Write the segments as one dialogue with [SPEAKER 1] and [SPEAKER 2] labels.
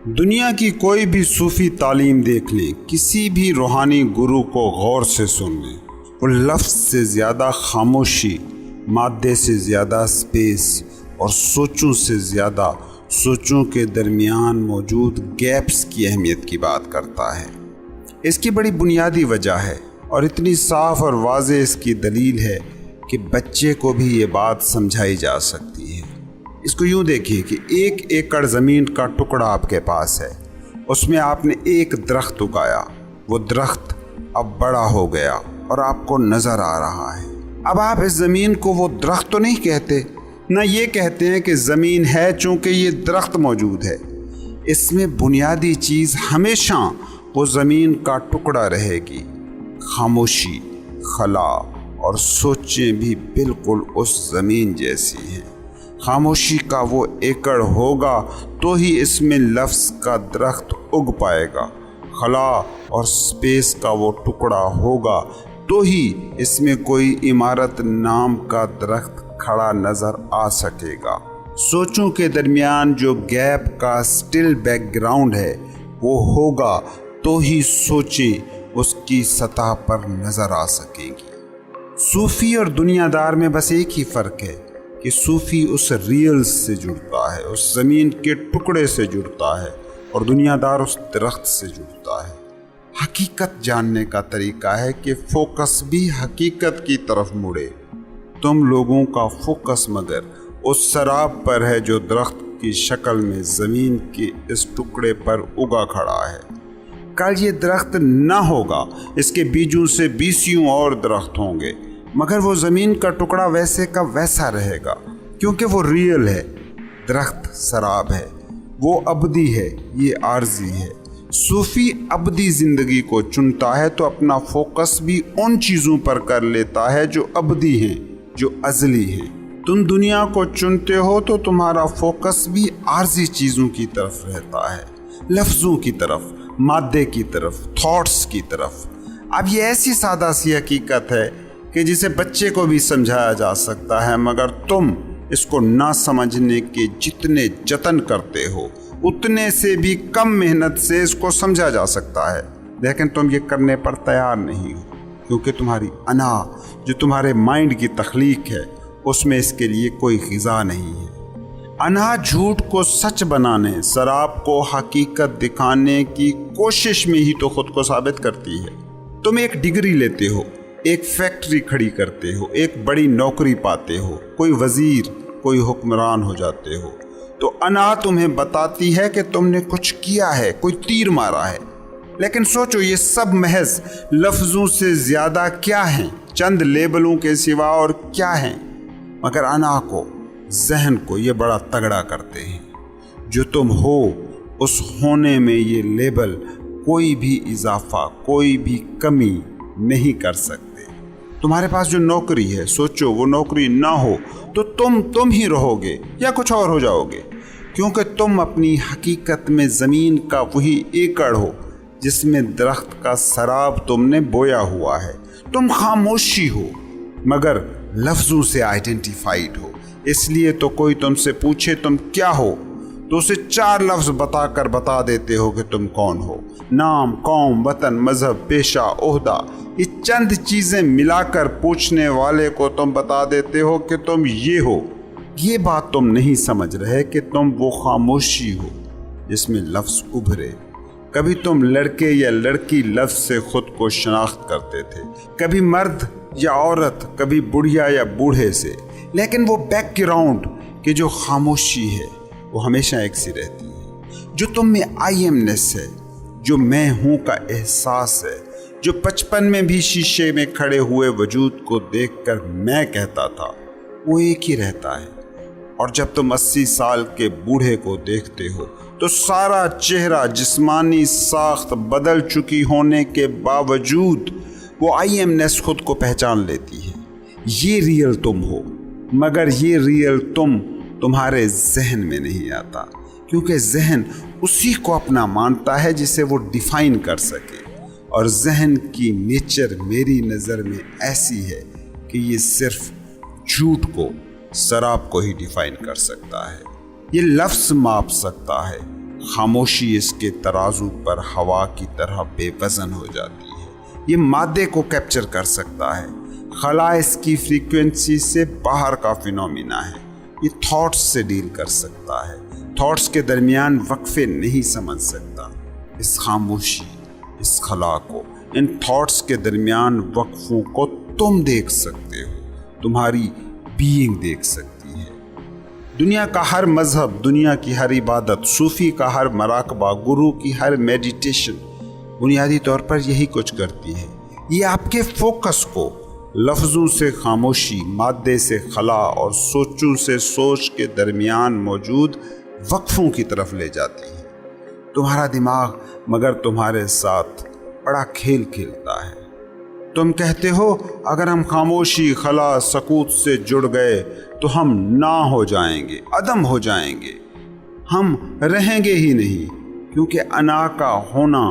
[SPEAKER 1] دنیا کی کوئی بھی صوفی تعلیم دیکھ لیں، کسی بھی روحانی گرو کو غور سے سن لیں، وہ لفظ سے زیادہ خاموشی، مادے سے زیادہ سپیس اور سوچوں سے زیادہ سوچوں کے درمیان موجود گیپس کی اہمیت کی بات کرتا ہے۔ اس کی بڑی بنیادی وجہ ہے اور اتنی صاف اور واضح اس کی دلیل ہے کہ بچے کو بھی یہ بات سمجھائی جا سکتی ہے۔ اس کو یوں دیکھیے کہ 1 ایکڑ زمین کا ٹکڑا آپ کے پاس ہے، اس میں آپ نے ایک درخت اگایا، وہ درخت اب بڑا ہو گیا اور آپ کو نظر آ رہا ہے۔ اب آپ اس زمین کو وہ درخت تو نہیں کہتے، نہ یہ کہتے ہیں کہ زمین ہے چونکہ یہ درخت موجود ہے۔ اس میں بنیادی چیز ہمیشہ وہ زمین کا ٹکڑا رہے گی۔ خاموشی، خلا اور سوچیں بھی بالکل اس زمین جیسی ہیں۔ خاموشی کا وہ ایکڑ ہوگا تو ہی اس میں لفظ کا درخت اگ پائے گا۔ خلا اور سپیس کا وہ ٹکڑا ہوگا تو ہی اس میں کوئی عمارت نام کا درخت کھڑا نظر آ سکے گا۔ سوچوں کے درمیان جو گیپ کا سٹل بیک گراؤنڈ ہے وہ ہوگا تو ہی سوچیں اس کی سطح پر نظر آ سکیں گی۔ صوفی اور دنیا دار میں بس ایک ہی فرق ہے کہ صوفی اس ریل سے جڑتا ہے، اس زمین کے ٹکڑے سے جڑتا ہے، اور دنیا دار اس درخت سے جڑتا ہے۔ حقیقت جاننے کا طریقہ ہے کہ فوکس بھی حقیقت کی طرف مڑے۔ تم لوگوں کا فوکس مگر اس سراب پر ہے جو درخت کی شکل میں زمین کے اس ٹکڑے پر اگا کھڑا ہے۔ کل یہ درخت نہ ہوگا، اس کے بیجوں سے 20 اور درخت ہوں گے، مگر وہ زمین کا ٹکڑا ویسے کا ویسا رہے گا کیونکہ وہ ریئل ہے۔ درخت سراب ہے، وہ ابدی ہے، یہ عارضی ہے۔ صوفی ابدی زندگی کو چنتا ہے تو اپنا فوکس بھی ان چیزوں پر کر لیتا ہے جو ابدی ہیں، جو ازلی ہیں۔ تم دنیا کو چنتے ہو تو تمہارا فوکس بھی عارضی چیزوں کی طرف رہتا ہے، لفظوں کی طرف، مادے کی طرف، تھاٹس کی طرف۔ اب یہ ایسی سادہ سی حقیقت ہے کہ جسے بچے کو بھی سمجھایا جا سکتا ہے، مگر تم اس کو نہ سمجھنے کے جتنے جتن کرتے ہو اتنے سے بھی کم محنت سے اس کو سمجھا جا سکتا ہے، لیکن تم یہ کرنے پر تیار نہیں ہو کیونکہ تمہاری انا جو تمہارے مائنڈ کی تخلیق ہے اس میں اس کے لیے کوئی غذا نہیں ہے۔ انا جھوٹ کو سچ بنانے، سراب کو حقیقت دکھانے کی کوشش میں ہی تو خود کو ثابت کرتی ہے۔ تم ایک ڈگری لیتے ہو، ایک فیکٹری کھڑی کرتے ہو، ایک بڑی نوکری پاتے ہو، کوئی وزیر، کوئی حکمران ہو جاتے ہو، تو انا تمہیں بتاتی ہے کہ تم نے کچھ کیا ہے، کوئی تیر مارا ہے۔ لیکن سوچو یہ سب محض لفظوں سے زیادہ کیا ہیں، چند لیبلوں کے سوا اور کیا ہیں، مگر انا کو، ذہن کو یہ بڑا تگڑا کرتے ہیں۔ جو تم ہو اس ہونے میں یہ لیبل کوئی بھی اضافہ، کوئی بھی کمی نہیں کر سکتے۔ تمہارے پاس جو نوکری ہے، سوچو وہ نوکری نہ ہو تو تم ہی رہو گے یا کچھ اور ہو جاؤ گے، کیونکہ تم اپنی حقیقت میں زمین کا وہی ایکڑ ہو جس میں درخت کا سراب تم نے بویا ہوا ہے۔ تم خاموشی ہو مگر لفظوں سے آئیڈینٹیفائیڈ ہو۔ اس لیے تو کوئی تم سے پوچھے تم کیا ہو تو اسے 4 لفظ بتا کر بتا دیتے ہو کہ تم کون ہو۔ نام، قوم، وطن، مذہب، پیشہ، عہدہ، یہ چند چیزیں ملا کر پوچھنے والے کو تم بتا دیتے ہو کہ تم یہ ہو۔ یہ بات تم نہیں سمجھ رہے کہ تم وہ خاموشی ہو جس میں لفظ ابھرے۔ کبھی تم لڑکے یا لڑکی لفظ سے خود کو شناخت کرتے تھے، کبھی مرد یا عورت، کبھی بڑھیا یا بوڑھے سے، لیکن وہ بیک گراؤنڈ کہ جو خاموشی ہے وہ ہمیشہ ایک سی رہتی ہے۔ جو تم میں آئی ایم نیس ہے، جو میں ہوں کا احساس ہے، جو 55 میں بھی شیشے میں کھڑے ہوئے وجود کو دیکھ کر میں کہتا تھا، وہ ایک ہی رہتا ہے۔ اور جب تم 80 سال کے بوڑھے کو دیکھتے ہو تو سارا چہرہ، جسمانی ساخت بدل چکی ہونے کے باوجود وہ آئی ایم نیس خود کو پہچان لیتی ہے۔ یہ ریئل تم ہو، مگر یہ ریئل تمہارے ذہن میں نہیں آتا، کیونکہ ذہن اسی کو اپنا مانتا ہے جسے وہ ڈیفائن کر سکے، اور ذہن کی نیچر میری نظر میں ایسی ہے کہ یہ صرف جھوٹ کو، سراب کو ہی ڈیفائن کر سکتا ہے۔ یہ لفظ ماپ سکتا ہے، خاموشی اس کے ترازو پر ہوا کی طرح بے وزن ہو جاتی ہے۔ یہ مادے کو کیپچر کر سکتا ہے، خلا اس کی فریکوینسی سے باہر کا فینومینا ہے۔ یہ تھاٹس سے ڈیل کر سکتا ہے، تھاٹس کے درمیان وقفے نہیں سمجھ سکتا۔ اس خاموشی، اس خلا کو، ان تھاٹس کے درمیان وقفوں کو تم دیکھ سکتے ہو، تمہاری بینگ دیکھ سکتی ہے۔ دنیا کا ہر مذہب، دنیا کی ہر عبادت، صوفی کا ہر مراقبہ، گرو کی ہر میڈیٹیشن بنیادی طور پر یہی کچھ کرتی ہے۔ یہ آپ کے فوکس کو لفظوں سے خاموشی، مادے سے خلا اور سوچوں سے سوچ کے درمیان موجود وقفوں کی طرف لے جاتی ہے۔ تمہارا دماغ مگر تمہارے ساتھ بڑا کھیل کھیلتا ہے۔ تم کہتے ہو اگر ہم خاموشی، خلا، سکوت سے جڑ گئے تو ہم نہ ہو جائیں گے، عدم ہو جائیں گے، ہم رہیں گے ہی نہیں، کیونکہ انا کا ہونا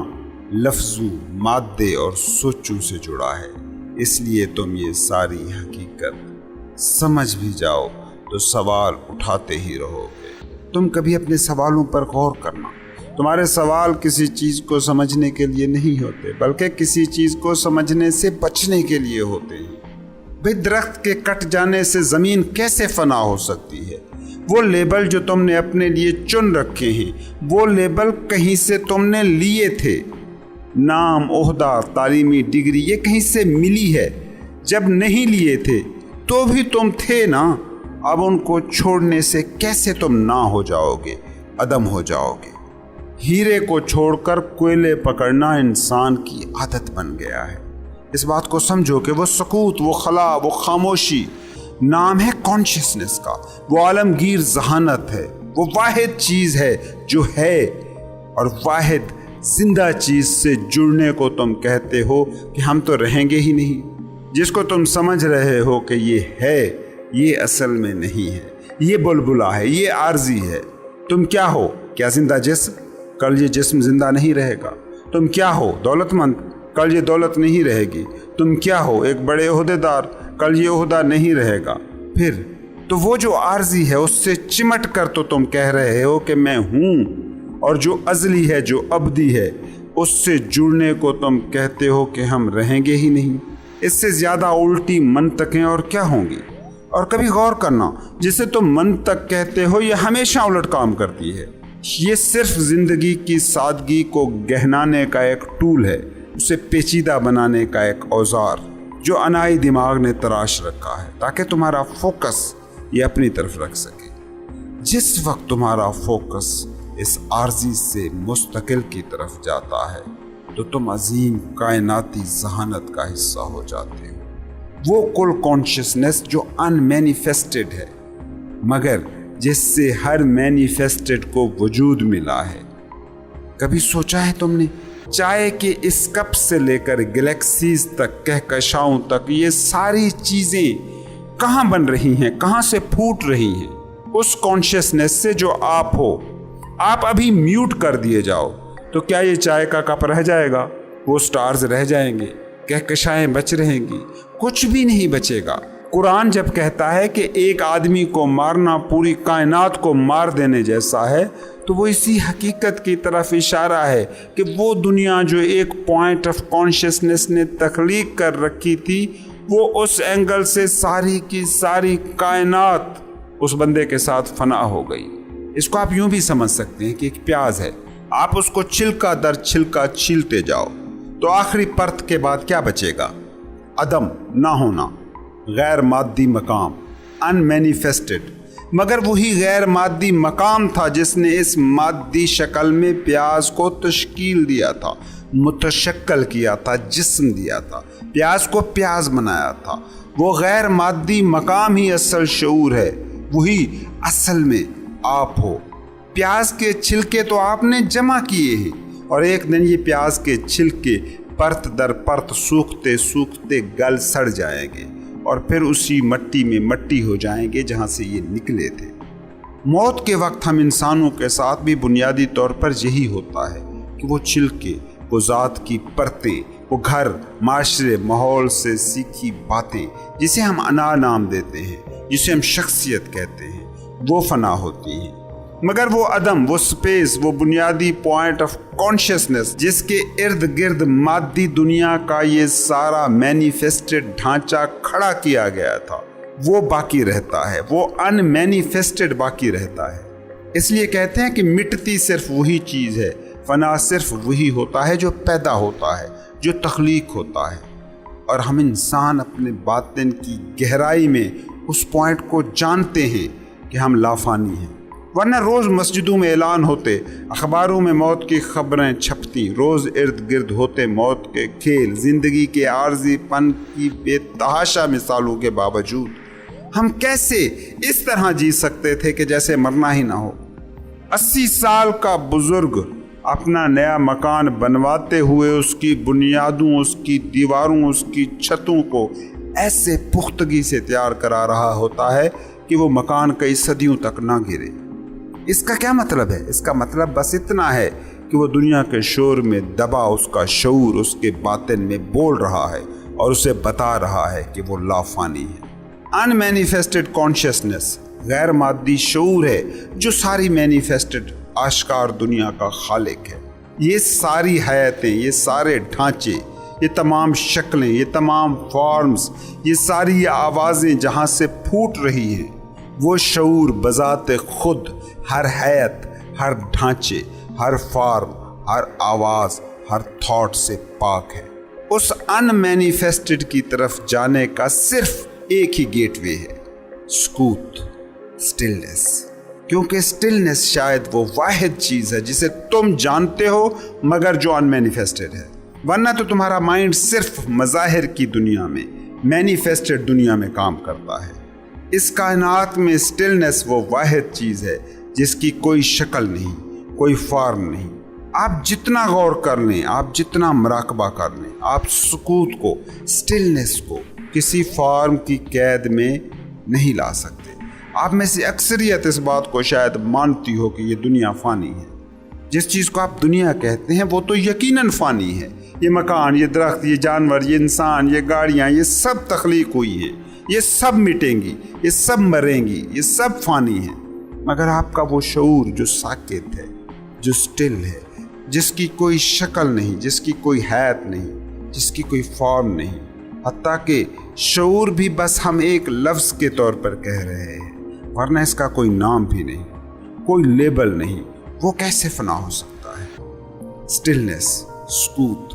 [SPEAKER 1] لفظوں، مادے اور سوچوں سے جڑا ہے۔ اس لیے تم یہ ساری حقیقت سمجھ بھی جاؤ تو سوال اٹھاتے ہی رہو گے۔ تم کبھی اپنے سوالوں پر غور کرنا۔ تمہارے سوال کسی چیز کو سمجھنے کے لیے نہیں ہوتے، بلکہ کسی چیز کو سمجھنے سے بچنے کے لیے ہوتے ہیں۔ بھئی درخت کے کٹ جانے سے زمین کیسے فنا ہو سکتی ہے؟ وہ لیبل جو تم نے اپنے لیے چن رکھے ہیں، وہ لیبل کہیں سے تم نے لیے تھے۔ نام، عہدہ، تعلیمی ڈگری یہ کہیں سے ملی ہے۔ جب نہیں لیے تھے تو بھی تم تھے نا۔ اب ان کو چھوڑنے سے کیسے تم نہ ہو جاؤ گے، عدم ہو جاؤ گے۔ ہیرے کو چھوڑ کر کوئلے پکڑنا انسان کی عادت بن گیا ہے۔ اس بات کو سمجھو کہ وہ سکوت، وہ خلا، وہ خاموشی نام ہے کانشیسنس کا، وہ عالمگیر ذہانت ہے، وہ واحد چیز ہے جو ہے، اور واحد زندہ چیز سے جڑنے کو تم کہتے ہو کہ ہم تو رہیں گے ہی نہیں۔ جس کو تم سمجھ رہے ہو کہ یہ ہے، یہ اصل میں نہیں ہے، یہ بلبلا ہے، یہ عارضی ہے۔ تم کیا ہو؟ کیا زندہ جسم؟ کل یہ جسم زندہ نہیں رہے گا۔ تم کیا ہو؟ دولت مند؟ کل یہ دولت نہیں رہے گی۔ تم کیا ہو؟ ایک بڑے عہدے دار؟ کل یہ عہدہ نہیں رہے گا۔ پھر تو وہ جو عارضی ہے اس سے چمٹ کر تو تم کہہ رہے ہو کہ میں ہوں، اور جو ازلی ہے، جو ابدی ہے، اس سے جڑنے کو تم کہتے ہو کہ ہم رہیں گے ہی نہیں۔ اس سے زیادہ الٹی منطقیں اور کیا ہوں گی؟ اور کبھی غور کرنا، جسے تم منطق کہتے ہو یہ ہمیشہ الٹ کام کرتی ہے۔ یہ صرف زندگی کی سادگی کو گہنانے کا ایک ٹول ہے، اسے پیچیدہ بنانے کا ایک اوزار جو انائی دماغ نے تراش رکھا ہے تاکہ تمہارا فوکس یہ اپنی طرف رکھ سکے۔ جس وقت تمہارا فوکس اس عارضی سے مستقل کی طرف جاتا ہے تو تم عظیم کائناتی ذہانت کا حصہ ہو جاتے ہو، وہ کل کانشیسنس جو ان مینیفیسٹڈ ہے، مگر جس سے ہر مینیفیسٹڈ کو وجود ملا ہے۔ کبھی سوچا ہے تم نے چائے کے اس کپ سے لے کر گلیکسیز تک، کہکشاؤں تک، یہ ساری چیزیں کہاں بن رہی ہیں، کہاں سے پھوٹ رہی ہیں؟ اس کانشیسنس سے جو آپ ہو۔ آپ ابھی میوٹ کر دیے جاؤ تو کیا یہ چائے کا کپ رہ جائے گا؟ وہ سٹارز رہ جائیں گے، کہکشائیں بچ رہیں گی، کچھ بھی نہیں بچے گا۔ قرآن جب کہتا ہے کہ ایک آدمی کو مارنا پوری کائنات کو مار دینے جیسا ہے، تو وہ اسی حقیقت کی طرف اشارہ ہے کہ وہ دنیا جو ایک پوائنٹ آف کانشیسنس نے تخلیق کر رکھی تھی، وہ اس اینگل سے ساری کی ساری کائنات اس بندے کے ساتھ فنا ہو گئی۔ اس کو آپ یوں بھی سمجھ سکتے ہیں کہ ایک پیاز ہے، آپ اس کو چھلکا در چھلکا چھیلتے جاؤ تو آخری پرت کے بعد کیا بچے گا؟ عدم، نہ ہونا، غیر مادی مقام، ان مینیفیسٹڈ۔ مگر وہی غیر مادی مقام تھا جس نے اس مادی شکل میں پیاز کو تشکیل دیا تھا، متشکل کیا تھا، جسم دیا تھا، پیاز کو پیاز بنایا تھا۔ وہ غیر مادی مقام ہی اصل شعور ہے، وہی اصل میں آپ ہو۔ پیاز کے چھلکے تو آپ نے جمع کیے ہیں، اور ایک دن یہ پیاز کے چھلکے پرت در پرت سوکھتے سوکھتے گل سڑ جائیں گے، اور پھر اسی مٹی میں مٹی ہو جائیں گے جہاں سے یہ نکلے تھے۔ موت کے وقت ہم انسانوں کے ساتھ بھی بنیادی طور پر یہی ہوتا ہے کہ وہ چھلکے، وہ ذات کی پرتیں، وہ گھر، معاشرے، ماحول سے سیکھی باتیں جسے ہم انا نام دیتے ہیں، جسے ہم شخصیت کہتے ہیں، وہ فنا ہوتی ہیں۔ مگر وہ عدم، وہ سپیس، وہ بنیادی پوائنٹ آف کانشیسنس جس کے ارد گرد مادی دنیا کا یہ سارا مینیفیسٹڈ ڈھانچہ کھڑا کیا گیا تھا، وہ باقی رہتا ہے، وہ ان مینیفیسٹڈ باقی رہتا ہے۔ اس لیے کہتے ہیں کہ مٹتی صرف وہی چیز ہے، فنا صرف وہی ہوتا ہے جو پیدا ہوتا ہے، جو تخلیق ہوتا ہے۔ اور ہم انسان اپنے باطن کی گہرائی میں اس پوائنٹ کو جانتے ہیں کہ ہم لافانی ہیں، ورنہ روز مسجدوں میں اعلان ہوتے، اخباروں میں موت کی خبریں چھپتی، روز ارد گرد ہوتے موت کے کھیل، زندگی کے عارضی پن کی بے تحاشا مثالوں کے باوجود ہم کیسے اس طرح جی سکتے تھے کہ جیسے مرنا ہی نہ ہو؟ 80 سال کا بزرگ اپنا نیا مکان بنواتے ہوئے اس کی بنیادوں، اس کی دیواروں، اس کی چھتوں کو ایسے پختگی سے تیار کرا رہا ہوتا ہے کہ وہ مکان کئی صدیوں تک نہ گرے۔ اس کا کیا مطلب ہے؟ اس کا مطلب بس اتنا ہے کہ وہ دنیا کے شور میں دبا اس کا شعور اس کے باطن میں بول رہا ہے اور اسے بتا رہا ہے کہ وہ لافانی ہے۔ ان مینیفیسٹڈ کانشیسنس غیر مادی شعور ہے جو ساری مینیفیسٹڈ آشکار دنیا کا خالق ہے۔ یہ ساری حیاتیں، یہ سارے ڈھانچے، یہ تمام شکلیں، یہ تمام فارمز، یہ ساری آوازیں جہاں سے پھوٹ رہی ہیں، وہ شعور بذات خود ہر حیات، ہر ڈھانچے، ہر فارم، ہر آواز، ہر تھاٹ سے پاک ہے۔ اس ان مینیفیسٹڈ کی طرف جانے کا صرف ایک ہی گیٹ وے ہے، سکوت، سٹلنس۔ کیونکہ سٹلنس شاید وہ واحد چیز ہے جسے تم جانتے ہو مگر جو ان مینیفیسٹڈ ہے، ورنہ تو تمہارا مائنڈ صرف مظاہر کی دنیا میں، مینیفیسٹڈ دنیا میں کام کرتا ہے۔ اس کائنات میں سٹلنس وہ واحد چیز ہے جس کی کوئی شکل نہیں، کوئی فارم نہیں۔ آپ جتنا غور کر لیں، آپ جتنا مراقبہ کر لیں، آپ سکوت کو، سٹلنس کو کسی فارم کی قید میں نہیں لا سکتے۔ آپ میں سے اکثریت اس بات کو شاید مانتی ہو کہ یہ دنیا فانی ہے۔ جس چیز کو آپ دنیا کہتے ہیں وہ تو یقیناً فانی ہے۔ یہ مکان، یہ درخت، یہ جانور، یہ انسان، یہ گاڑیاں، یہ سب تخلیق ہوئی ہیں، یہ سب مٹیں گی، یہ سب مریں گی، یہ سب فانی ہیں۔ مگر آپ کا وہ شعور جو ساکت ہے، جو سٹل ہے، جس کی کوئی شکل نہیں، جس کی کوئی حیات نہیں، جس کی کوئی فارم نہیں، حتیٰ کہ شعور بھی بس ہم ایک لفظ کے طور پر کہہ رہے ہیں، ورنہ اس کا کوئی نام بھی نہیں، کوئی لیبل نہیں، وہ کیسے فنا ہو سکتا ہے؟ سٹلنس، سکوت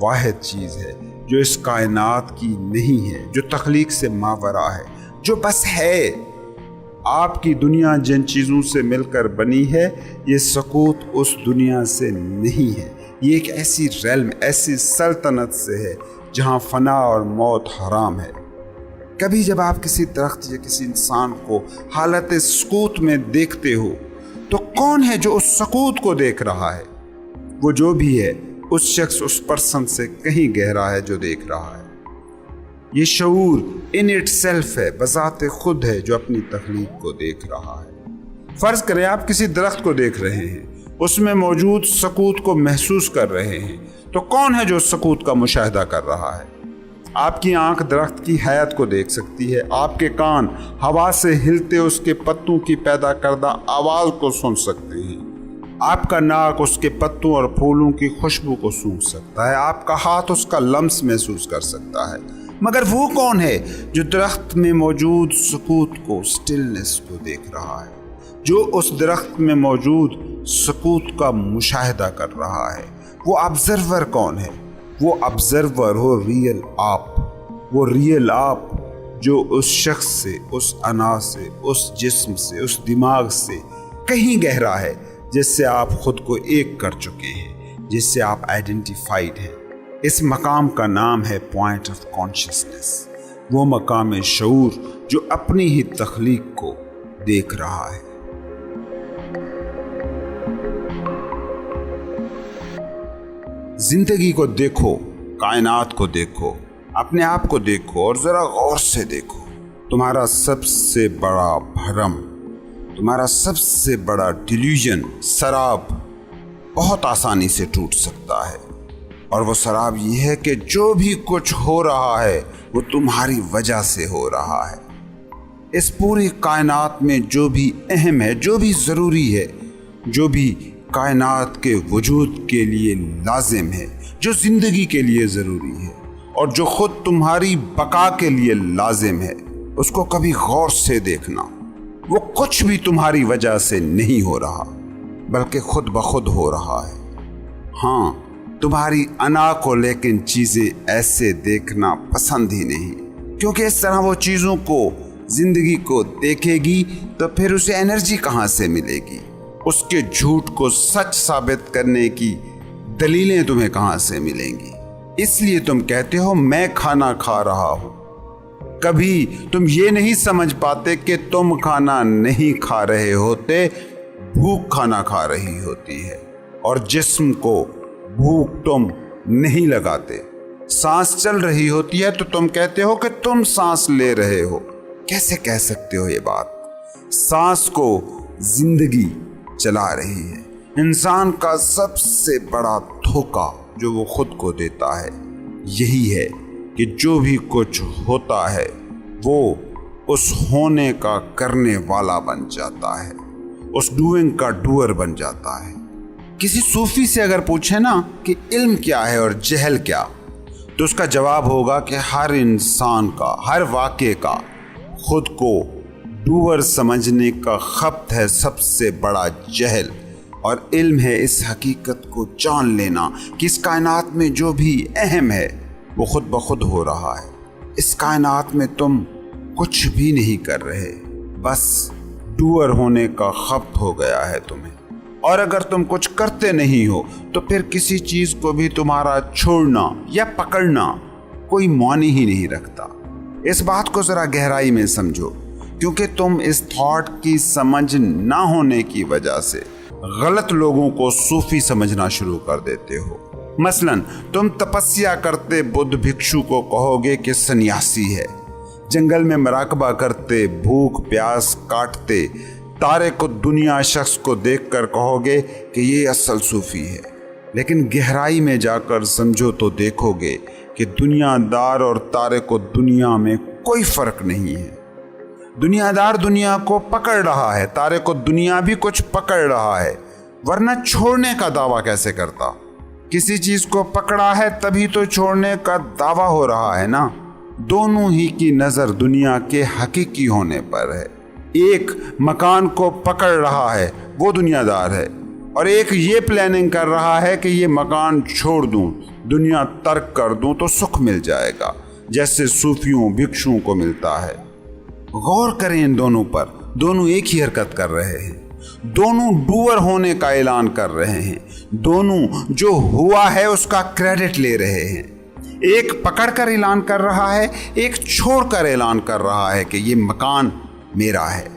[SPEAKER 1] واحد چیز ہے جو اس کائنات کی نہیں ہے، جو تخلیق سے ماورا ہے، جو بس ہے۔ آپ کی دنیا جن چیزوں سے مل کر بنی ہے، یہ سکوت اس دنیا سے نہیں ہے۔ یہ ایک ایسی ریلم، ایسی سلطنت سے ہے جہاں فنا اور موت حرام ہے۔ کبھی جب آپ کسی درخت یا کسی انسان کو حالت سکوت میں دیکھتے ہو تو کون ہے جو اس سکوت کو دیکھ رہا ہے؟ وہ جو بھی ہے، اس شخص، اس پرسن سے کہیں گہرا ہے جو دیکھ رہا ہے۔ یہ شعور ان اٹ سیلف ہے، بذات خود ہے جو اپنی تخلیق کو دیکھ رہا ہے۔ فرض کریں آپ کسی درخت کو دیکھ رہے ہیں، اس میں موجود سکوت کو محسوس کر رہے ہیں، تو کون ہے جو اس سکوت کا مشاہدہ کر رہا ہے؟ آپ کی آنکھ درخت کی حیات کو دیکھ سکتی ہے، آپ کے کان ہوا سے ہلتے اس کے پتوں کی پیدا کردہ آواز کو سن سکتے ہیں، آپ کا ناک اس کے پتوں اور پھولوں کی خوشبو کو سونگھ سکتا ہے، آپ کا ہاتھ اس کا لمس محسوس کر سکتا ہے۔ مگر وہ کون ہے جو درخت میں موجود سکوت کو، سٹلنس کو دیکھ رہا ہے، جو اس درخت میں موجود سکوت کا مشاہدہ کر رہا ہے؟ وہ آبزرور کون ہے؟ وہ آبزرور ہو ریئل آپ، وہ ریئل آپ جو اس شخص سے، اس انا سے، اس جسم سے، اس دماغ سے کہیں گہرا ہے، جس سے آپ خود کو ایک کر چکے ہیں، جس سے آپ آئیڈینٹیفائیڈ ہیں۔ اس مقام کا نام ہے پوائنٹ آف کانشیسنس، وہ مقام شعور جو اپنی ہی تخلیق کو دیکھ رہا ہے۔ زندگی کو دیکھو، کائنات کو دیکھو، اپنے آپ کو دیکھو اور ذرا غور سے دیکھو۔ تمہارا سب سے بڑا بھرم، تمہارا سب سے بڑا ڈیلیوژن، سراب بہت آسانی سے ٹوٹ سکتا ہے، اور وہ سراب یہ ہے کہ جو بھی کچھ ہو رہا ہے وہ تمہاری وجہ سے ہو رہا ہے۔ اس پوری کائنات میں جو بھی اہم ہے، جو بھی ضروری ہے، جو بھی کائنات کے وجود کے لیے لازم ہے، جو زندگی کے لیے ضروری ہے اور جو خود تمہاری بقا کے لیے لازم ہے، اس کو کبھی غور سے دیکھنا۔ وہ کچھ بھی تمہاری وجہ سے نہیں ہو رہا، بلکہ خود بخود ہو رہا ہے۔ ہاں، تمہاری انا کو لیکن چیزیں ایسے دیکھنا پسند ہی نہیں، کیونکہ اس طرح وہ چیزوں کو، زندگی کو دیکھے گی تو پھر اسے انرجی کہاں سے ملے گی؟ اس کے جھوٹ کو سچ ثابت کرنے کی دلیلیں تمہیں کہاں سے ملیں گی؟ اس لیے تم کہتے ہو میں کھانا کھا رہا ہوں۔ کبھی تم یہ نہیں سمجھ پاتے کہ تم کھانا نہیں کھا رہے ہوتے، بھوک کھانا کھا رہی ہوتی ہے، اور جسم کو بھوک تم نہیں لگاتے۔ سانس چل رہی ہوتی ہے تو تم کہتے ہو کہ تم سانس لے رہے ہو۔ کیسے کہہ سکتے ہو یہ بات؟ سانس کو زندگی چلا رہی ہے۔ انسان کا سب سے بڑا دھوکہ جو وہ خود کو دیتا ہے یہی ہے کہ جو بھی کچھ ہوتا ہے وہ اس ہونے کا کرنے والا بن جاتا ہے، اس ڈوئنگ کا ڈوئر بن جاتا ہے۔ کسی صوفی سے اگر پوچھیں نا کہ علم کیا ہے اور جہل کیا، تو اس کا جواب ہوگا کہ ہر انسان کا، ہر واقعے کا خود کو ڈوئر سمجھنے کا خبت ہے سب سے بڑا جہل، اور علم ہے اس حقیقت کو جان لینا کہ اس کائنات میں جو بھی اہم ہے وہ خود بخود ہو رہا ہے۔ اس کائنات میں تم کچھ بھی نہیں کر رہے، بس ڈوئر ہونے کا خبت ہو گیا ہے تمہیں، اور اگر تم کچھ کرتے نہیں ہو تو پھر کسی چیز کو بھی تمہارا چھوڑنا یا پکڑنا کوئی معنی ہی نہیں رکھتا۔ اس بات کو ذرا گہرائی میں سمجھو، کیونکہ تم اس تھاٹ کی سمجھ نہ ہونے کی وجہ سے غلط لوگوں کو صوفی سمجھنا شروع کر دیتے ہو۔ مثلا تم تپسیا کرتے بدھ بھکشو کو کہو گے کہ سنیاسی ہے، جنگل میں مراقبہ کرتے، بھوک پیاس کاٹتے تارے کو دنیا شخص کو دیکھ کر کہو گے کہ یہ اصل صوفی ہے۔ لیکن گہرائی میں جا کر سمجھو تو دیکھو گے کہ دنیا دار اور تارے کو دنیا میں کوئی فرق نہیں ہے۔ دنیا دار دنیا کو پکڑ رہا ہے، تارے کو دنیا بھی کچھ پکڑ رہا ہے، ورنہ چھوڑنے کا دعویٰ کیسے کرتا؟ کسی چیز کو پکڑا ہے تبھی تو چھوڑنے کا دعویٰ ہو رہا ہے نا۔ دونوں ہی کی نظر دنیا کے حقیقی ہونے پر ہے۔ ایک مکان کو پکڑ رہا ہے، وہ دنیا دار ہے، اور ایک یہ پلاننگ کر رہا ہے کہ یہ مکان چھوڑ دوں، دنیا ترک کر دوں تو سکھ مل جائے گا، جیسے صوفیوں بھکشوں کو ملتا ہے۔ غور کریں ان دونوں پر، دونوں ایک ہی حرکت کر رہے ہیں، دونوں ڈوئر ہونے کا اعلان کر رہے ہیں، دونوں جو ہوا ہے اس کا کریڈٹ لے رہے ہیں۔ ایک پکڑ کر اعلان کر رہا ہے، ایک چھوڑ کر اعلان کر رہا ہے کہ یہ مکان میرا ہے۔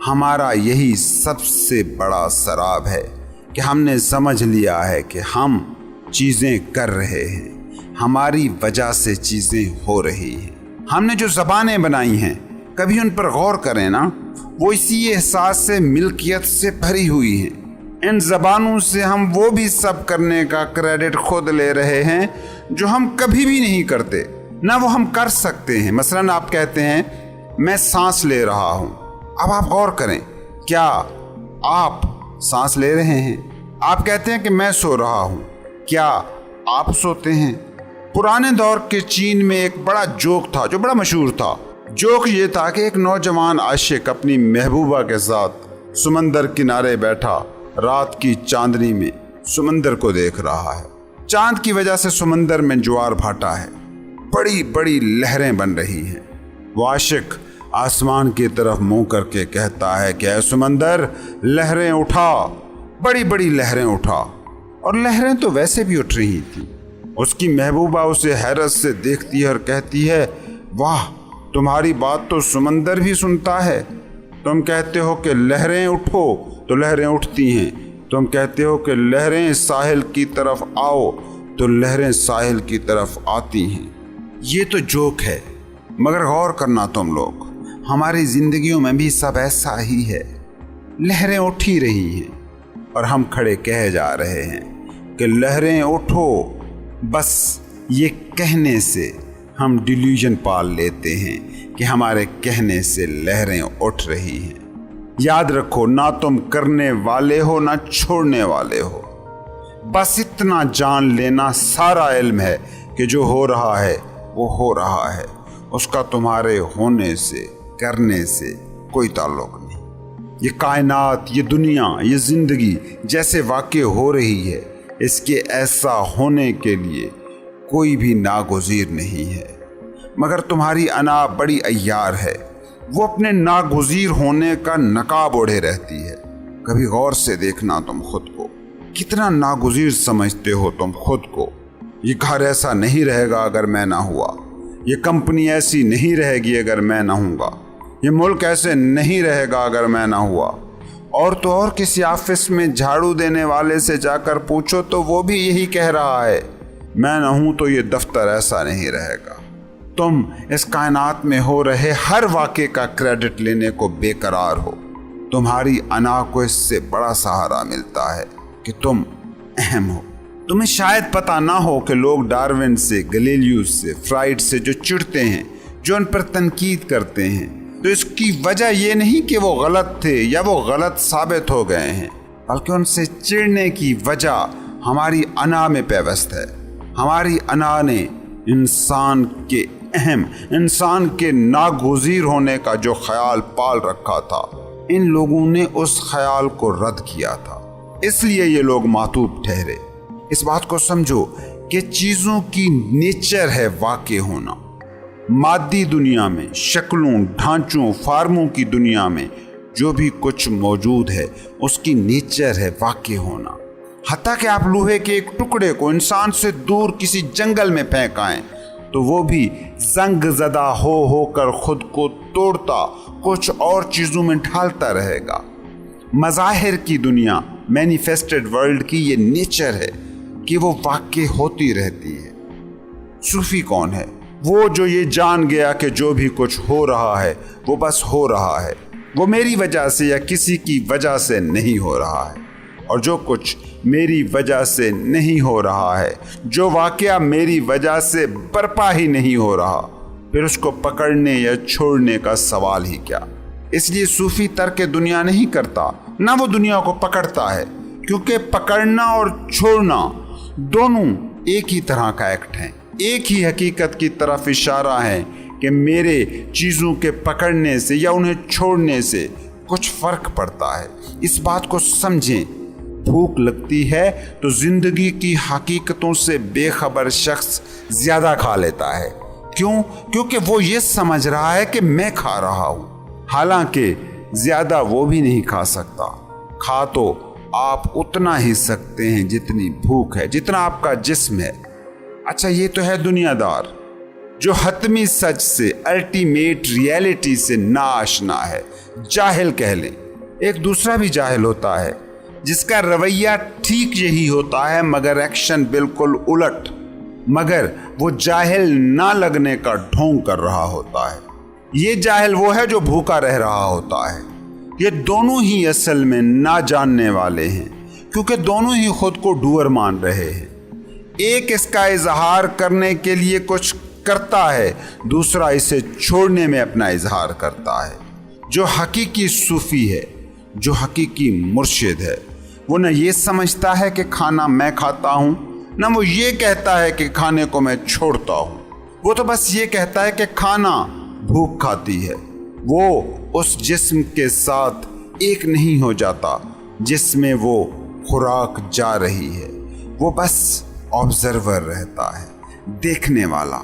[SPEAKER 1] ہمارا یہی سب سے بڑا سراب ہے کہ ہم نے سمجھ لیا ہے کہ ہم چیزیں کر رہے ہیں، ہماری وجہ سے چیزیں ہو رہی ہیں۔ ہم نے جو زبانیں بنائی ہیں، کبھی ان پر غور کریں نا، وہ اسی احساس سے ملکیت سے بھری ہوئی ہیں۔ ان زبانوں سے ہم وہ بھی سب کرنے کا کریڈٹ خود لے رہے ہیں جو ہم کبھی بھی نہیں کرتے، نہ وہ ہم کر سکتے ہیں۔ مثلاً آپ کہتے ہیں میں سانس لے رہا ہوں۔ اب آپ غور کریں، کیا آپ سانس لے رہے ہیں؟ آپ کہتے ہیں کہ میں سو رہا ہوں، کیا آپ سوتے ہیں؟ پرانے دور کے چین میں ایک بڑا جوک تھا جو بڑا مشہور تھا۔ جوک یہ تھا کہ ایک نوجوان عاشق اپنی محبوبہ کے ساتھ سمندر کنارے بیٹھا رات کی چاندنی میں سمندر کو دیکھ رہا ہے۔ چاند کی وجہ سے سمندر میں جوار بھاٹا ہے، بڑی بڑی لہریں بن رہی ہیں۔ وہ عاشق آسمان کی طرف منہ کر کے کہتا ہے کہ اے سمندر، لہریں اٹھا، بڑی بڑی لہریں اٹھا۔ اور لہریں تو ویسے بھی اٹھ رہی تھیں۔ اس کی محبوبہ اسے حیرت سے دیکھتی ہے اور کہتی ہے واہ، تمہاری بات تو سمندر بھی سنتا ہے۔ تم کہتے ہو کہ لہریں اٹھو تو لہریں اٹھتی ہیں، تم کہتے ہو کہ لہریں ساحل کی طرف آؤ تو لہریں ساحل کی طرف آتی ہیں۔ یہ تو جوک ہے، مگر غور کرنا تم لوگ، ہماری زندگیوں میں بھی سب ایسا ہی ہے۔ لہریں اٹھ ہی رہی ہیں اور ہم کھڑے کہے جا رہے ہیں کہ لہریں اٹھو۔ بس یہ کہنے سے ہم ڈیلیوژن پال لیتے ہیں کہ ہمارے کہنے سے لہریں اٹھ رہی ہیں۔ یاد رکھو، نہ تم کرنے والے ہو نہ چھوڑنے والے ہو، بس اتنا جان لینا سارا علم ہے کہ جو ہو رہا ہے وہ ہو رہا ہے، اس کا تمہارے ہونے سے کرنے سے کوئی تعلق نہیں۔ یہ کائنات، یہ دنیا، یہ زندگی جیسے واقع ہو رہی ہے، اس کے ایسا ہونے کے لیے کوئی بھی ناگزیر نہیں ہے، مگر تمہاری انا بڑی عیار ہے، وہ اپنے ناگزیر ہونے کا نقاب اوڑھے رہتی ہے۔ کبھی غور سے دیکھنا تم خود کو، کتنا ناگزیر سمجھتے ہو تم خود کو۔ یہ گھر ایسا نہیں رہے گا اگر میں نہ ہوا، یہ کمپنی ایسی نہیں رہے گی اگر میں نہ ہوں گا، یہ ملک ایسے نہیں رہے گا اگر میں نہ ہوا۔ اور تو اور کسی آفس میں جھاڑو دینے والے سے جا کر پوچھو تو وہ بھی یہی کہہ رہا ہے، میں نہ ہوں تو یہ دفتر ایسا نہیں رہے گا۔ تم اس کائنات میں ہو رہے ہر واقعے کا کریڈٹ لینے کو بے قرار ہو۔ تمہاری انا کو اس سے بڑا سہارا ملتا ہے کہ تم اہم ہو۔ تمہیں شاید پتہ نہ ہو کہ لوگ ڈارون سے، گلیلیوس سے، فرائڈ سے جو چڑھتے ہیں، جو ان پر تنقید کرتے ہیں، تو اس کی وجہ یہ نہیں کہ وہ غلط تھے یا وہ غلط ثابت ہو گئے ہیں، بلکہ ان سے چڑھنے کی وجہ ہماری انا میں پیوست ہے۔ ہماری انا نے انسان کے ناگزیر ہونے کا جو خیال پال رکھا تھا، ان لوگوں نے اس خیال کو رد کیا تھا، اس لیے یہ لوگ معتوب ٹھہرے۔ اس بات کو سمجھو کہ چیزوں کی نیچر ہے واقع ہونا۔ مادی دنیا میں، شکلوں، ڈھانچوں، فارموں کی دنیا میں جو بھی کچھ موجود ہے اس کی نیچر ہے واقع ہونا۔ حتیٰ کہ آپ لوہے کے ایک ٹکڑے کو انسان سے دور کسی جنگل میں پھینک آئیں تو وہ بھی زنگ زدہ ہو کر خود کو توڑتا کچھ اور چیزوں میں ڈھالتا رہے گا۔ مظاہر کی دنیا، مینیفیسٹڈ ورلڈ کی یہ نیچر ہے کہ وہ واقع ہوتی رہتی ہے۔ صوفی کون ہے؟ وہ جو یہ جان گیا کہ جو بھی کچھ ہو رہا ہے وہ بس ہو رہا ہے، وہ میری وجہ سے یا کسی کی وجہ سے نہیں ہو رہا ہے، اور جو کچھ میری وجہ سے نہیں ہو رہا ہے، جو واقعہ میری وجہ سے برپا ہی نہیں ہو رہا، پھر اس کو پکڑنے یا چھوڑنے کا سوال ہی کیا۔ اس لیے صوفی ترک دنیا نہیں کرتا، نہ وہ دنیا کو پکڑتا ہے، کیونکہ پکڑنا اور چھوڑنا دونوں ایک ہی طرح کا ایکٹ ہیں، ایک ہی حقیقت کی طرف اشارہ ہے کہ میرے چیزوں کے پکڑنے سے یا انہیں چھوڑنے سے کچھ فرق پڑتا ہے۔ اس بات کو سمجھیں، بھوک لگتی ہے تو زندگی کی حقیقتوں سے بے خبر شخص زیادہ کھا لیتا ہے۔ کیوں؟ کیونکہ وہ یہ سمجھ رہا ہے کہ میں کھا رہا ہوں، حالانکہ زیادہ وہ بھی نہیں کھا سکتا۔ کھا تو آپ اتنا ہی سکتے ہیں جتنی بھوک ہے، جتنا آپ کا جسم ہے۔ اچھا، یہ تو ہے دنیا دار جو حتمی سچ سے، الٹیمیٹ ریئلٹی سے ناآشنا ہے، جاہل کہہ لیں۔ ایک دوسرا بھی جاہل ہوتا ہے جس کا رویہ ٹھیک یہی ہوتا ہے مگر ایکشن بالکل الٹ، مگر وہ جاہل نہ لگنے کا ڈھونگ کر رہا ہوتا ہے۔ یہ جاہل وہ ہے جو بھوکا رہ رہا ہوتا ہے۔ یہ دونوں ہی اصل میں نہ جاننے والے ہیں، کیونکہ دونوں ہی خود کو ڈوئر مان رہے ہیں۔ ایک اس کا اظہار کرنے کے لیے کچھ کرتا ہے، دوسرا اسے چھوڑنے میں اپنا اظہار کرتا ہے۔ جو حقیقی صوفی ہے، جو حقیقی مرشد ہے، وہ نہ یہ سمجھتا ہے کہ کھانا میں کھاتا ہوں، نہ وہ یہ کہتا ہے کہ کھانے کو میں چھوڑتا ہوں۔ وہ تو بس یہ کہتا ہے کہ کھانا بھوک کھاتی ہے۔ وہ اس جسم کے ساتھ ایک نہیں ہو جاتا جس میں وہ خوراک جا رہی ہے، وہ بس آبزرور رہتا ہے، دیکھنے والا۔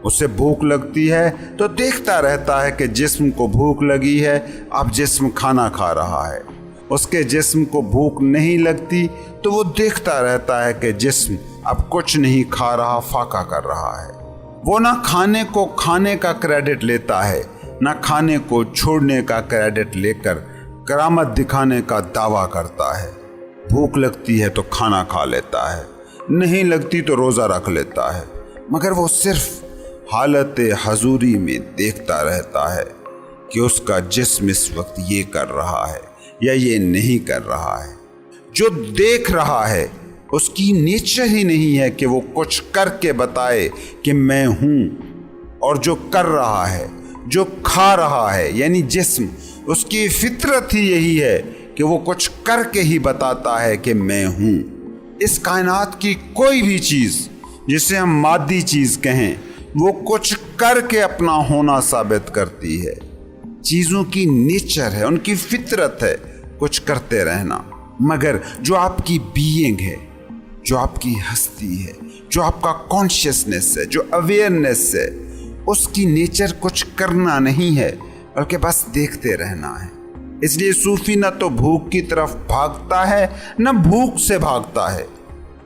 [SPEAKER 1] اسے بھوک لگتی ہے تو دیکھتا رہتا ہے کہ جسم کو بھوک لگی ہے، اب جسم کھانا کھا رہا ہے۔ اس کے جسم کو بھوک نہیں لگتی تو وہ دیکھتا رہتا ہے کہ جسم اب کچھ نہیں کھا رہا، فاقہ کر رہا ہے۔ وہ نہ کھانے کو کھانے کا کریڈٹ لیتا ہے، نہ کھانے کو چھوڑنے کا کریڈٹ لے کر کرامت دکھانے کا دعویٰ کرتا ہے۔ بھوک لگتی ہے تو کھانا کھا لیتا ہے، نہیں لگتی تو روزہ رکھ لیتا ہے، مگر وہ صرف حالت حضوری میں دیکھتا رہتا ہے کہ اس کا جسم اس وقت یہ کر رہا ہے یا یہ نہیں کر رہا ہے۔ جو دیکھ رہا ہے اس کی نیچر ہی نہیں ہے کہ وہ کچھ کر کے بتائے کہ میں ہوں، اور جو کر رہا ہے، جو کھا رہا ہے یعنی جسم، اس کی فطرت ہی یہی ہے کہ وہ کچھ کر کے ہی بتاتا ہے کہ میں ہوں۔ اس کائنات کی کوئی بھی چیز جسے ہم مادی چیز کہیں، وہ کچھ کر کے اپنا ہونا ثابت کرتی ہے۔ چیزوں کی نیچر ہے، ان کی فطرت ہے کچھ کرتے رہنا، مگر جو آپ کی بینگ ہے، جو آپ کی ہستی ہے، جو آپ کا کانشیسنس ہے، جو اویئرنیس ہے، اس کی نیچر کچھ کرنا نہیں ہے بلکہ بس دیکھتے رہنا ہے۔ اس لیے صوفی نہ تو بھوک کی طرف بھاگتا ہے نہ بھوک سے بھاگتا ہے۔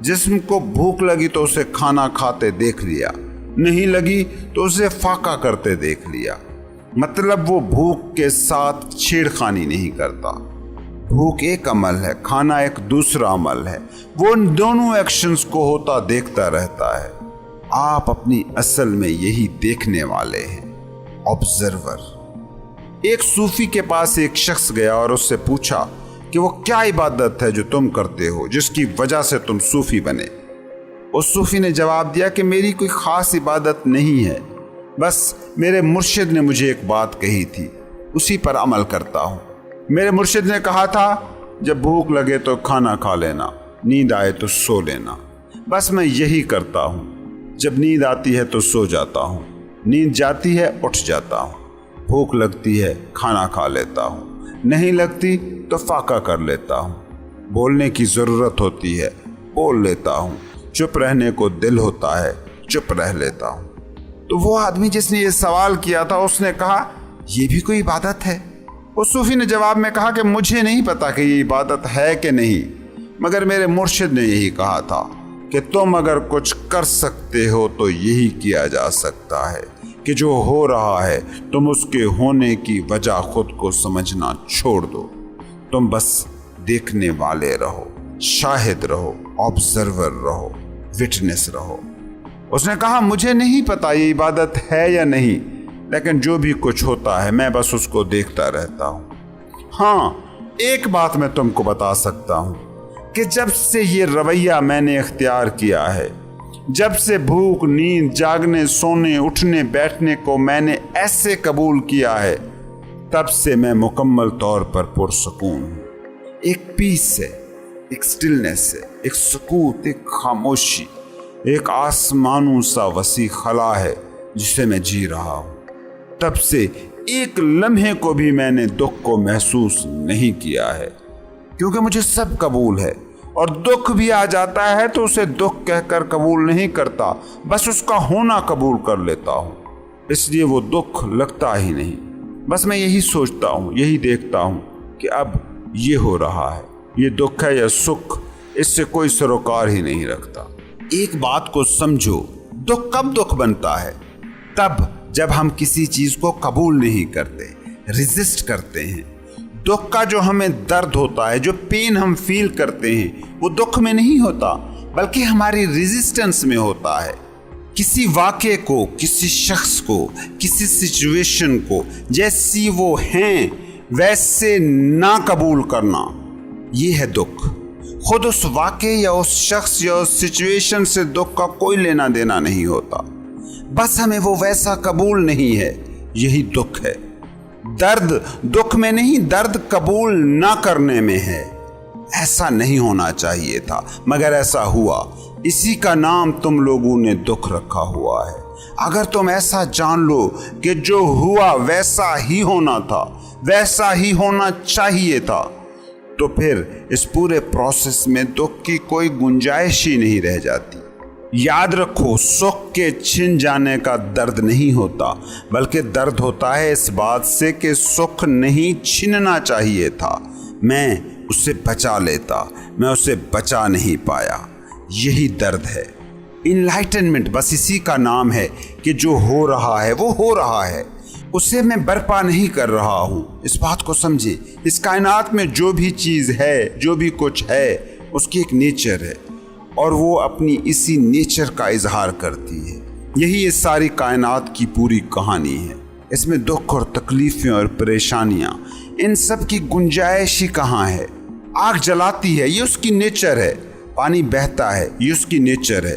[SPEAKER 1] جسم کو بھوک لگی تو اسے کھانا کھاتے دیکھ لیا، نہیں لگی تو اسے فاقہ کرتے دیکھ لیا۔ مطلب وہ بھوک کے ساتھ چھیڑخانی نہیں کرتا۔ بھوک ایک عمل ہے، کھانا ایک دوسرا عمل ہے۔ وہ ان دونوں ایکشنز کو ہوتا دیکھتا رہتا ہے۔ آپ اپنی اصل میں یہی دیکھنے والے ہیں، آبزرور۔ ایک صوفی کے پاس ایک شخص گیا اور اس سے پوچھا کہ وہ کیا عبادت ہے جو تم کرتے ہو، جس کی وجہ سے تم صوفی بنے۔ اس صوفی نے جواب دیا کہ میری کوئی خاص عبادت نہیں ہے، بس میرے مرشد نے مجھے ایک بات کہی تھی، اسی پر عمل کرتا ہوں۔ میرے مرشد نے کہا تھا جب بھوک لگے تو کھانا کھا لینا، نیند آئے تو سو لینا، بس میں یہی کرتا ہوں۔ جب نیند آتی ہے تو سو جاتا ہوں، نیند جاتی ہے اٹھ جاتا ہوں، بھوک لگتی ہے کھانا کھا لیتا ہوں، نہیں لگتی تو فاقہ کر لیتا ہوں، بولنے کی ضرورت ہوتی ہے بول لیتا ہوں، چپ رہنے کو دل ہوتا ہے چپ رہ لیتا ہوں۔ تو وہ آدمی جس نے یہ سوال کیا تھا اس نے کہا یہ بھی کوئی عبادت ہے؟ اس صوفی نے جواب میں کہا کہ مجھے نہیں پتا کہ یہ عبادت ہے کہ نہیں، مگر میرے مرشد نے یہی کہا تھا کہ تم اگر کچھ کر سکتے ہو تو یہی کیا جا سکتا ہے کہ جو ہو رہا ہے تم اس کے ہونے کی وجہ خود کو سمجھنا چھوڑ دو، تم بس دیکھنے والے رہو، شاہد رہو، آبزرور رہو، وٹنس رہو۔ اس نے کہا مجھے نہیں پتا یہ عبادت ہے یا نہیں، لیکن جو بھی کچھ ہوتا ہے میں بس اس کو دیکھتا رہتا ہوں۔ ہاں ایک بات میں تم کو بتا سکتا ہوں کہ جب سے یہ رویہ میں نے اختیار کیا ہے، جب سے بھوک، نیند، جاگنے، سونے، اٹھنے، بیٹھنے کو میں نے ایسے قبول کیا ہے، تب سے میں مکمل طور پر پرسکون ہوں۔ ایک پیس ہے، ایک سٹلنس ہے، ایک سکوت، ایک خاموشی، ایک آسمانوں سا وسیع خلا ہے جسے میں جی رہا ہوں۔ تب سے ایک لمحے کو بھی میں نے دکھ کو محسوس نہیں کیا ہے، کیونکہ مجھے سب قبول ہے، اور دکھ بھی آ جاتا ہے تو اسے دکھ کہہ کر قبول نہیں کرتا، بس اس کا ہونا قبول کر لیتا ہوں۔ اس لیے وہ دکھ لگتا ہی نہیں، بس میں یہی سوچتا ہوں، یہی دیکھتا ہوں کہ اب یہ ہو رہا ہے، یہ دکھ ہے یا سکھ، اس سے کوئی سروکار ہی نہیں رکھتا۔ ایک بات کو سمجھو، دکھ کب دکھ بنتا ہے؟ تب جب ہم کسی چیز کو قبول نہیں کرتے، ریزسٹ کرتے ہیں۔ دکھ کا جو ہمیں درد ہوتا ہے، جو پین ہم فیل کرتے ہیں، وہ دکھ میں نہیں ہوتا بلکہ ہماری ریزسٹنس میں ہوتا ہے۔ کسی واقعے کو، کسی شخص کو، کسی سچویشن کو جیسی وہ ہیں ویسے نہ قبول کرنا، یہ ہے دکھ۔ خود اس واقعے یا اس شخص یا اس سچویشن سے دکھ کا کوئی لینا دینا نہیں ہوتا، بس ہمیں وہ ویسا قبول نہیں ہے، یہی دکھ ہے۔ درد دکھ میں نہیں، درد قبول نہ کرنے میں ہے۔ ایسا نہیں ہونا چاہیے تھا مگر ایسا ہوا، اسی کا نام تم لوگوں نے دکھ رکھا ہوا ہے۔ اگر تم ایسا جان لو کہ جو ہوا ویسا ہی ہونا تھا، ویسا ہی ہونا چاہیے تھا، تو پھر اس پورے پروسیس میں دکھ کی کوئی گنجائش ہی نہیں رہ جاتی۔ یاد رکھو، سکھ کے چھن جانے کا درد نہیں ہوتا، بلکہ درد ہوتا ہے اس بات سے کہ سکھ نہیں چھننا چاہیے تھا، میں اسے بچا لیتا، میں اسے بچا نہیں پایا، یہی درد ہے۔ انلائٹنمنٹ بس اسی کا نام ہے کہ جو ہو رہا ہے وہ ہو رہا ہے، اسے میں برپا نہیں کر رہا ہوں۔ اس بات کو سمجھے، اس کائنات میں جو بھی چیز ہے، جو بھی کچھ ہے، اس کی ایک نیچر ہے، اور وہ اپنی اسی نیچر کا اظہار کرتی ہے۔ یہی اس ساری کائنات کی پوری کہانی ہے۔ اس میں دکھ اور تکلیفیں اور پریشانیاں، ان سب کی گنجائش ہی کہاں ہے؟ آگ جلاتی ہے، یہ اس کی نیچر ہے، پانی بہتا ہے، یہ اس کی نیچر ہے،